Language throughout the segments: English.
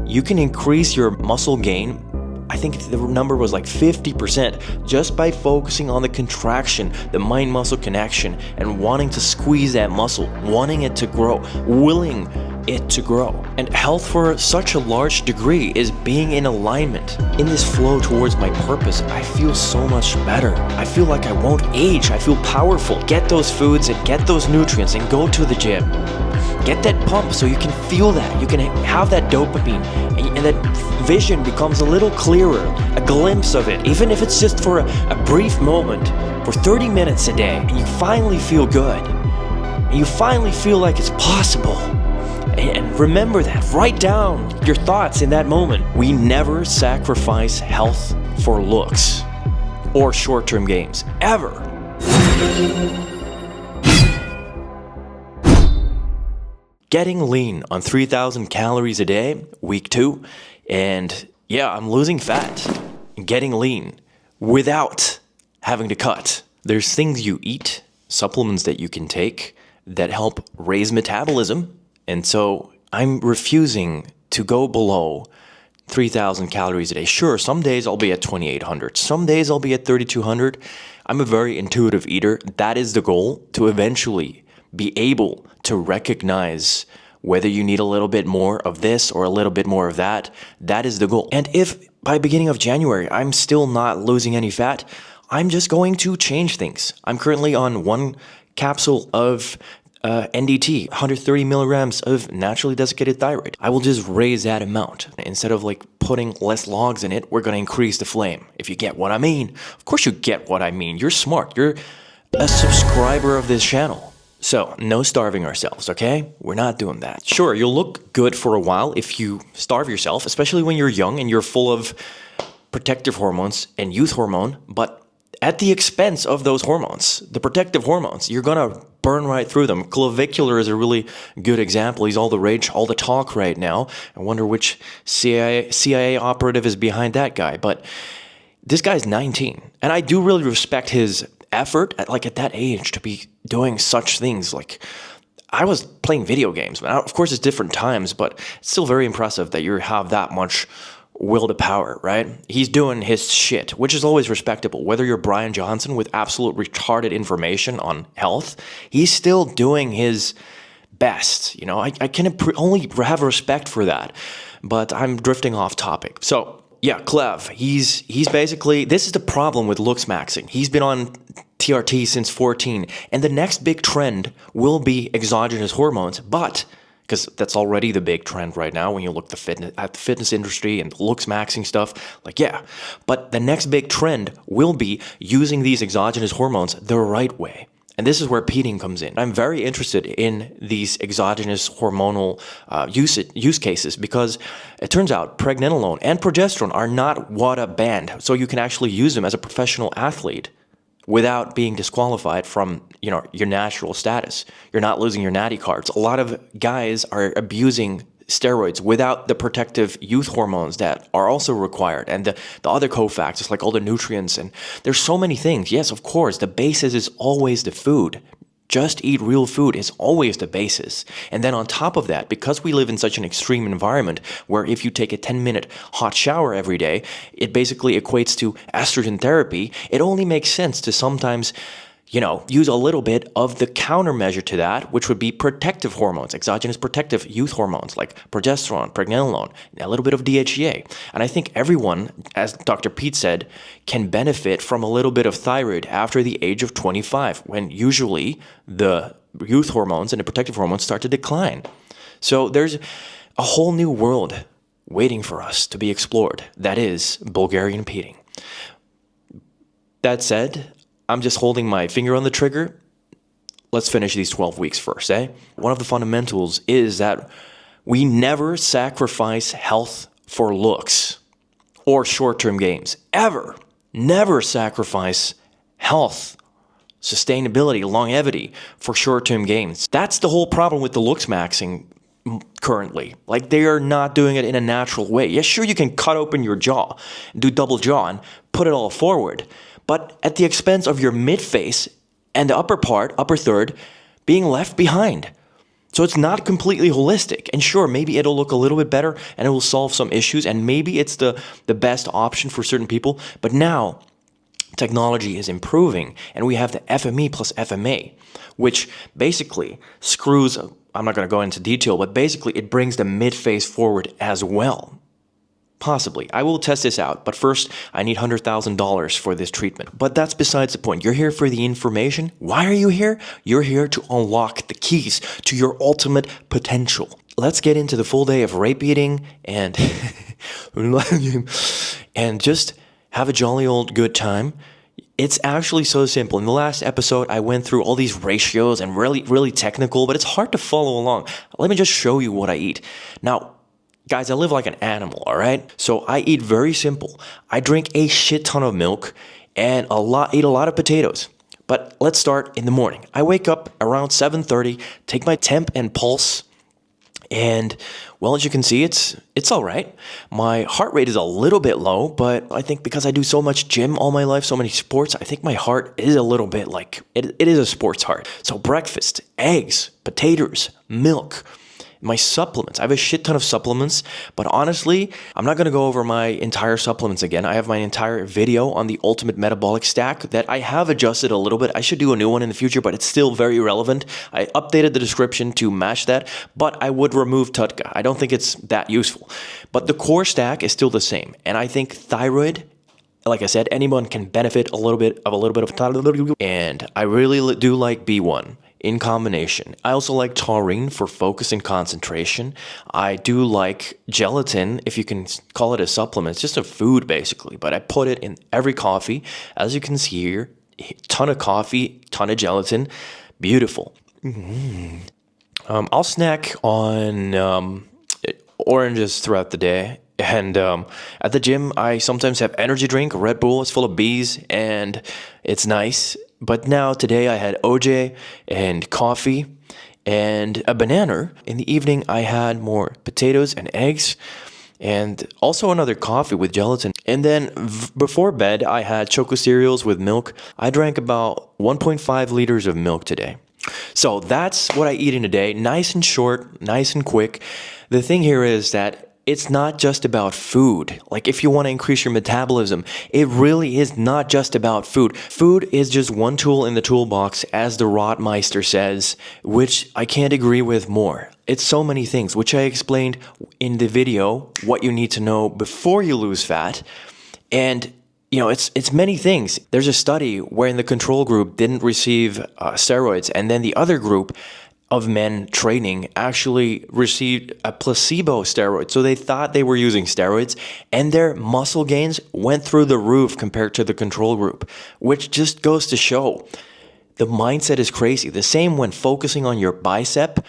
you can increase your muscle gain. I think the number was like 50% just by focusing on the contraction, the mind-muscle connection, and wanting to squeeze that muscle, wanting it to grow, willing it to grow. And health for such a large degree is being in alignment. In this flow towards my purpose, I feel so much better. I feel like I won't age. I feel powerful. Get those foods and get those nutrients and go to the gym. Get that pump so you can feel that. You can have that dopamine and that vision becomes a little clearer, a glimpse of it, even if it's just for a brief moment, for 30 minutes a day, and you finally feel good. And you finally feel like it's possible. And remember that. Write down your thoughts in that moment. We never sacrifice health for looks or short-term gains, ever. Getting lean on 3,000 calories a day, week 2, and yeah, I'm losing fat and getting lean without having to cut. There's things you eat, supplements that you can take that help raise metabolism, and so I'm refusing to go below 3,000 calories a day. Sure, some days I'll be at 2,800, some days I'll be at 3,200. I'm a very intuitive eater. That is the goal, to eventually be able to recognize whether you need a little bit more of this or a little bit more of that. That is the goal. And if by beginning of January I'm still not losing any fat, I'm just going to change things. I'm currently on 1 capsule of NDT, 130 milligrams of naturally desiccated thyroid. I will just raise that amount. Instead of like putting less logs in it, we're going to increase the flame. If you get what I mean. Of course you get what I mean. You're smart. You're a subscriber of this channel. So, no starving ourselves, okay? We're not doing that. Sure, you'll look good for a while if you starve yourself, especially when you're young and you're full of protective hormones and youth hormone, but at the expense of those hormones, the protective hormones, you're gonna burn right through them. Clavicular is a really good example. He's all the rage, all the talk right now. I wonder which CIA operative is behind that guy, but this guy's 19, and I do really respect his effort at that age to be doing such things. Like, I was playing video games, man. Of course it's different times, but it's still very impressive that you have that much will to power, right? He's doing his shit, which is always respectable. Whether you're Brian Johnson with absolute retarded information on health, he's still doing his best. You know, I can only have respect for that, but I'm drifting off topic. So yeah, Clev, he's basically, this is the problem with Looksmaxxing. He's been on TRT since 14, and the next big trend will be exogenous hormones, but, because that's already the big trend right now when you look at the fitness industry and Looksmaxxing stuff, like yeah, but the next big trend will be using these exogenous hormones the right way. And this is where peating comes in. I'm very interested in these exogenous hormonal use cases because it turns out pregnenolone and progesterone are not WADA banned. So you can actually use them as a professional athlete without being disqualified from, you know, your natural status. You're not losing your natty cards. A lot of guys are abusing steroids without the protective youth hormones that are also required, and the other cofactors like all the nutrients, and there's so many things. Yes, of course, the basis is always the food. Just eat real food is always the basis. And then on top of that, because we live in such an extreme environment where if you take a 10-minute hot shower every day, it basically equates to estrogen therapy, it only makes sense to sometimes, you know, use a little bit of the countermeasure to that, which would be protective hormones, exogenous protective youth hormones like progesterone, pregnenolone, a little bit of DHEA. And I think everyone, as Dr. Pete said, can benefit from a little bit of thyroid after the age of 25, when usually the youth hormones and the protective hormones start to decline. So there's a whole new world waiting for us to be explored. That is Bulgarian peating. That said, I'm just holding my finger on the trigger. Let's finish these 12 weeks first, eh? One of the fundamentals is that we never sacrifice health for looks or short-term gains. Ever. Never sacrifice health, sustainability, longevity for short-term gains. That's the whole problem with the Looksmaxxing currently. Like, they are not doing it in a natural way. Yeah, sure, you can cut open your jaw, do double jaw, and put it all forward, but at the expense of your mid-face and the upper part, upper third, being left behind. So it's not completely holistic. And sure, maybe it'll look a little bit better and it will solve some issues, and maybe it's the best option for certain people. But now technology is improving, and we have the FME plus FMA, which basically screws, I'm not going to go into detail, but basically it brings the mid-phase forward as well. Possibly. I will test this out, but first I need $100,000 for this treatment. But that's besides the point. You're here for the information. Why are you here? You're here to unlock the keys to your ultimate potential. Let's get into the full day of rape eating and and just have a jolly old good time. It's actually so simple. In the last episode, I went through all these ratios and really technical, but it's hard to follow along. Let me just show you what I eat. Now, guys, I live like an animal, all right? So I eat very simple. I drink a shit ton of milk and eat a lot of potatoes. But let's start in the morning. I wake up around 7:30, take my temp and pulse, and well, as you can see, it's all right. My heart rate is a little bit low, but I think because I do so much gym all my life, so many sports, I think my heart is a little bit like, it is a sports heart. So breakfast, eggs, potatoes, milk. My supplements. I have a shit ton of supplements, but honestly, I'm not going to go over my entire supplements again. I have my entire video on the ultimate metabolic stack that I have adjusted a little bit. I should do a new one in the future, but it's still very relevant. I updated the description to match that, but I would remove Tutka. I don't think it's that useful. But the core stack is still the same. And I think thyroid, like I said, anyone can benefit a little bit of thyroid. And I really do like B1. In combination. I also like taurine for focus and concentration. I do like gelatin, if you can call it a supplement. It's just a food basically, but I put it in every coffee. As you can see here, ton of coffee, ton of gelatin. Beautiful. I'll snack on oranges throughout the day. And at the gym, I sometimes have energy drink, Red Bull. It's full of bees, and it's nice. But now, today, I had OJ and coffee and a banana. In the evening, I had more potatoes and eggs and also another coffee with gelatin. And then before bed, I had choco cereals with milk. I drank about 1.5 liters of milk today. So that's what I eat in a day. Nice and short, nice and quick. The thing here is that it's not just about food. Like, if you want to increase your metabolism, it really is not just about food. Food is just one tool in the toolbox, as the Rotmeister says, which I can't agree with more. It's so many things, which I explained in the video, what you need to know before you lose fat. And you know, it's many things. There's a study where in the control group didn't receive steroids, and then the other group of men training actually received a placebo steroid. So they thought they were using steroids, and their muscle gains went through the roof compared to the control group, which just goes to show the mindset is crazy. The same when focusing on your bicep,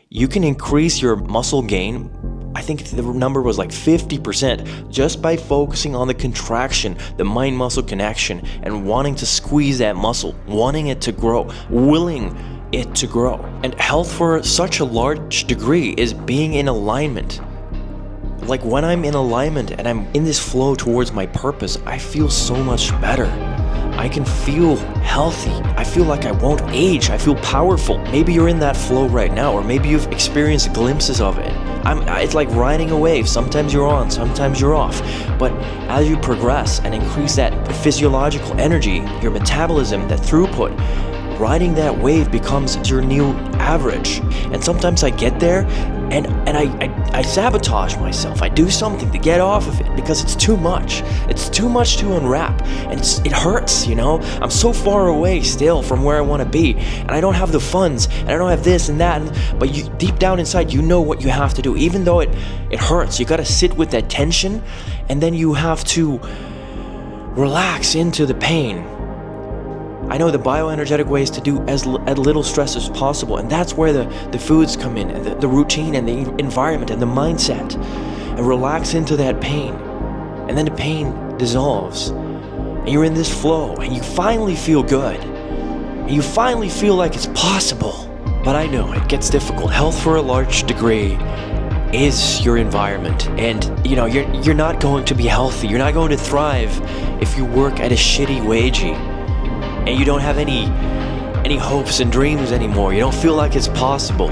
you can increase your muscle gain. I think the number was like 50% just by focusing on the contraction, the mind-muscle connection, and wanting to squeeze that muscle, wanting it to grow, willing it to grow. And health for such a large degree is being in alignment. Like, when I'm in alignment and I'm in this flow towards my purpose, I feel so much better. I can feel healthy. I feel like I won't age. I feel powerful. Maybe you're in that flow right now, or maybe you've experienced glimpses of it. It's like riding a wave. Sometimes you're on, sometimes you're off. But as you progress and increase that physiological energy, your metabolism, that throughput, riding that wave becomes your new average. And sometimes I get there and I sabotage myself. I do something to get off of it because it's too much. It's too much to unwrap, and it hurts, you know? I'm so far away still from where I want to be, and I don't have the funds, and I don't have this and that, but you, deep down inside, you know what you have to do. Even though it hurts, you got to sit with that tension, and then you have to relax into the pain. I know the bioenergetic way is to do as little stress as possible, and that's where the foods come in, and the routine and the environment and the mindset, and relax into that pain. And then the pain dissolves, and you're in this flow, and you finally feel good, and you finally feel like it's possible. But I know it gets difficult. Health for a large degree is your environment, and you know, you're not going to be healthy, you're not going to thrive if you work at a shitty wagey and you don't have any hopes and dreams anymore. You don't feel like it's possible.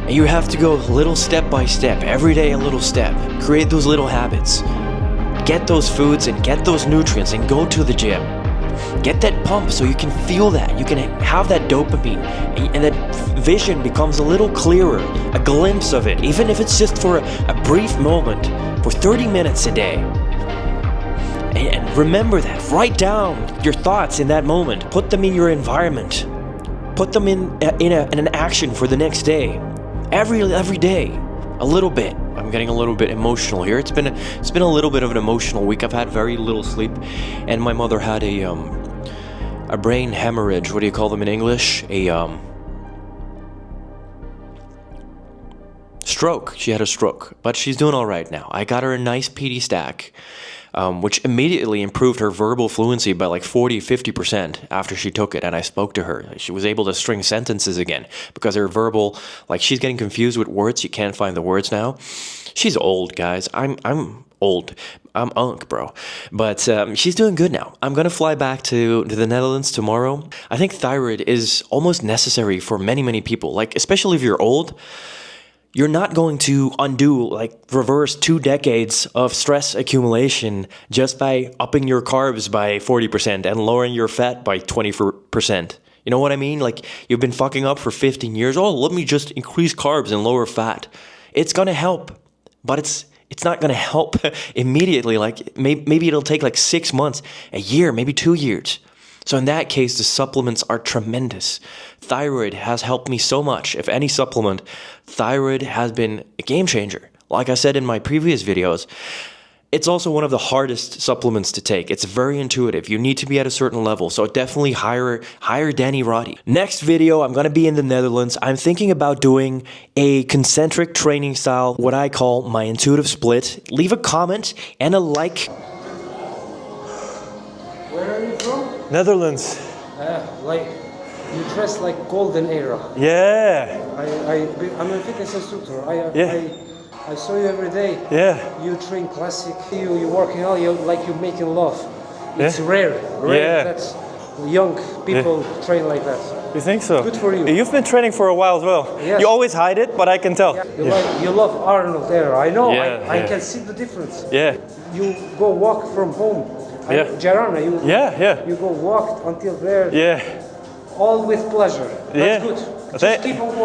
And you have to go little step by step, every day a little step. Create those little habits. Get those foods and get those nutrients and go to the gym. Get that pump so you can feel that. You can have that dopamine and that vision becomes a little clearer, a glimpse of it, even if it's just for a brief moment, for 30 minutes a day. And remember that. Write down your thoughts in that moment. Put them in your environment. Put them in an action for the next day. Every day, a little bit. I'm getting a little bit emotional here. It's been a little bit of an emotional week. I've had very little sleep, and my mother had a brain hemorrhage. What do you call them in English? Stroke. She had a stroke, but she's doing all right now. I got her a nice PD stack, which immediately improved her verbal fluency by like 40-50% after she took it, and I spoke to her. She was able to string sentences again because her verbal, like she's getting confused with words. You can't find the words now. She's old, guys. I'm old. I'm unk, bro. But she's doing good now. I'm going to fly back to the Netherlands tomorrow. I think thyroid is almost necessary for many people, like especially if you're old. You're not going to undo, like reverse 2 decades of stress accumulation just by upping your carbs by 40% and lowering your fat by 20%. You know what I mean? Like you've been fucking up for 15 years. Oh, let me just increase carbs and lower fat. It's going to help, but it's not going to help immediately. Like maybe it'll take like 6 months, a year, maybe 2 years. So in that case, the supplements are tremendous. Thyroid has helped me so much. If any supplement, thyroid has been a game changer. Like I said in my previous videos, it's also one of the hardest supplements to take. It's very intuitive. You need to be at a certain level. So definitely hire Danny Roddy. Next video, I'm going to be in the Netherlands. I'm thinking about doing a concentric training style, what I call my intuitive split. Leave a comment and a like. Where are you from? Netherlands. Like you dress like golden era. Yeah. I'm a fitness instructor. I saw you every day. Yeah. You train classic. You working out. You making love. It's Yeah. rare Yeah. that young people train like that. You think so? Good for you. You've been training for a while as well. Yes. You always hide it, but I can tell. Yeah. You love Arnold era. I know. Yeah, I yeah. can see the difference. Yeah. You go walk from home. Yeah. Jarana, Yeah. You go walk until there. Yeah. All with pleasure. That's Yeah. good. That- Just keep on going.